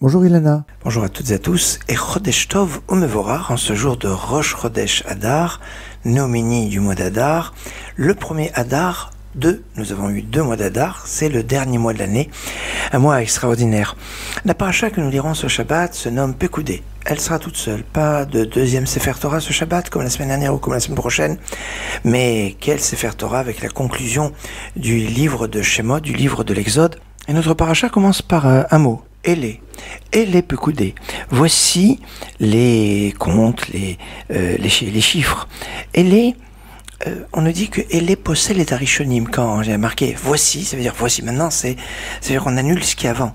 Bonjour Ilana. Bonjour à toutes et à tous, et Chodesh Tov Umevorach, en ce jour de Rosh Chodesh Adar, Nomini du mois d'Adar, le premier Adar, nous avons eu 2 mois d'Adar, c'est le dernier mois de l'année, un mois extraordinaire. La paracha que nous lirons ce Shabbat se nomme Pekoudé. Elle sera toute seule, pas de deuxième Sefer Torah ce Shabbat, comme la semaine dernière ou comme la semaine prochaine, mais quel Sefer Torah avec la conclusion du livre de Shemot, du livre de l'Exode. Et notre paracha commence par un mot, Elé. Elé Pekoudé. Voici les comptes, les chiffres. Elé, on nous dit que Elé possède les Tarishonim. Quand j'ai marqué voici, ça veut dire voici maintenant, ça veut dire qu'on annule ce qui est avant.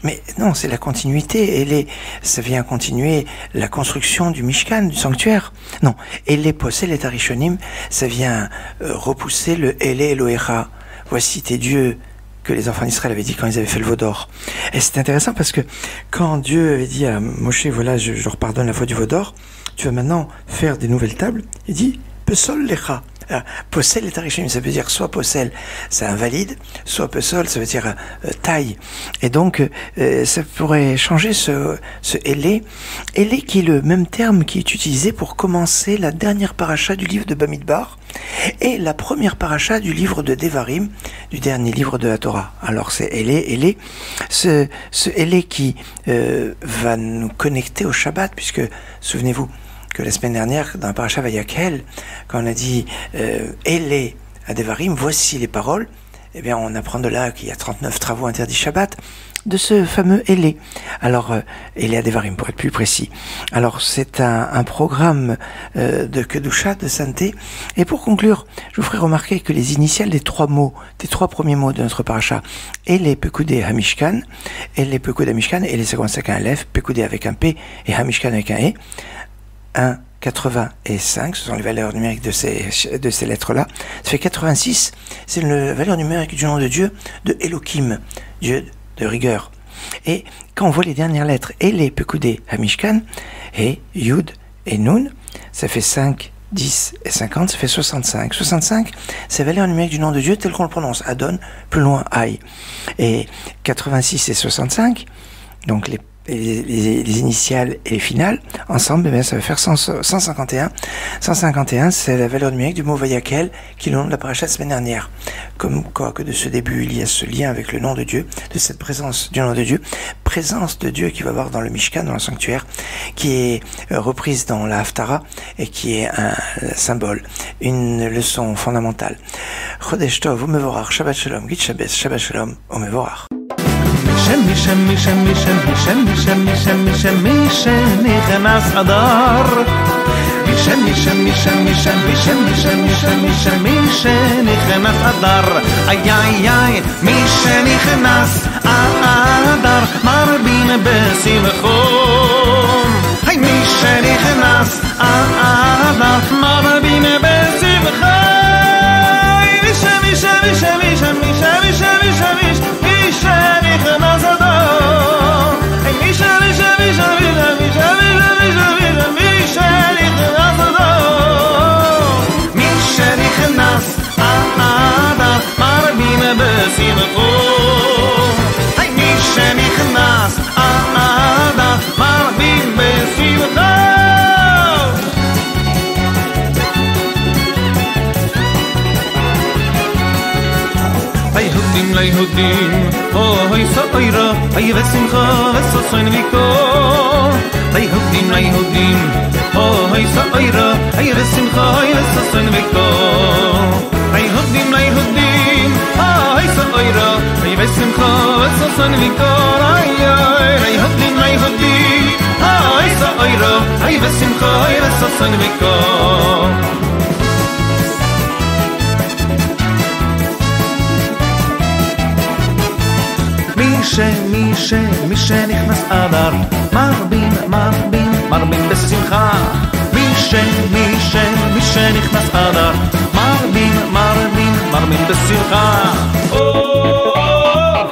Mais non, c'est la continuité. Elé, ça vient continuer la construction du Mishkan, du sanctuaire. Non, Elé possède les Tarishonim, ça vient repousser le Elé Elohecha. Voici tes dieux, que les enfants d'Israël avaient dit quand ils avaient fait le veau d'or. Et c'est intéressant parce que quand Dieu avait dit à Moshe, voilà, je leur pardonne la faute du veau d'or, tu vas maintenant faire des nouvelles tables, il dit, Pesol lecha. Possel et tarishim, ça veut dire soit possel, ça invalide, soit pesol, ça veut dire taille. Et donc, ça pourrait changer ce Elé. Elé qui est le même terme qui est utilisé pour commencer la dernière paracha du livre de Bamidbar et la première paracha du livre de Devarim, du dernier livre de la Torah. Alors c'est Elé, ce Elé qui va nous connecter au Shabbat, puisque, souvenez-vous, que la semaine dernière, dans la paracha Vayakhel, quand on a dit Elé à Devarim, voici les paroles, eh bien on apprend de là qu'il y a 39 travaux interdits Shabbat, de ce fameux Elé. Alors, Elé à Devarim, pour être plus précis. Alors, c'est un programme de Kedusha, de sainteté. Et pour conclure, je vous ferai remarquer que les initiales des 3 premiers mots de notre paracha, Elé Pekoudé Hamishkan, Elé Pekoudé Hamishkan, Elé ça commence avec un Aleph, Pekoudé avec un P, et Hamishkan avec un E, 1, 80 et 5, ce sont les valeurs numériques de ces lettres-là. Ça fait 86, c'est la valeur numérique du nom de Dieu, de Elohim, Dieu de rigueur. Et quand on voit les dernières lettres, Elé, Pekoudé, Hamishkan, et Yud et Nun, ça fait 5, 10 et 50, ça fait 65. 65, c'est la valeur numérique du nom de Dieu tel qu'on le prononce, Adon, plus loin, Aïe. Et 86 et 65, donc les initiales et les finales, ensemble, eh bien, ça va faire 151. 151, c'est la valeur numérique du mot Vayakhel, qui est le nom de la paracha la semaine dernière. Comme quoi que de ce début, il y a ce lien avec le nom de Dieu, de cette présence du nom de Dieu, présence de Dieu qu'il va voir dans le Mishkan, dans le sanctuaire, qui est reprise dans la Haftara, et qui est un symbole, une leçon fondamentale. Chodesh Tov Umevorach, Shabbat Shalom, Git Shabbos, Shabbat Shalom, Umevorach. נכנס אדר נכנס אדר איי איי איי מי שנכנס אדר מרבין בשמחו היי מי שנכנס אדר מרבין בשמחו ליהודים, אוי סוירה, אי ושמחה וששון ויקור. ליהודים, אוי סוירה, אי ושמחה וששון ויקור. ליהודים, אוי סוירה, אי ושמחה וששון ויקור. ליהודים, אוי סוירה, אי ושמחה וששון ויקור. מי שנכנס אדר מרבים בשמחה מי שנכנס אדר מרבים בשמחה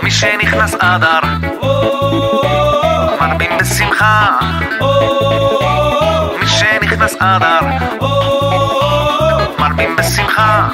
מי שנכנס אדר מרבים בשמחה מי שנכנס אדר מרבים בשמחה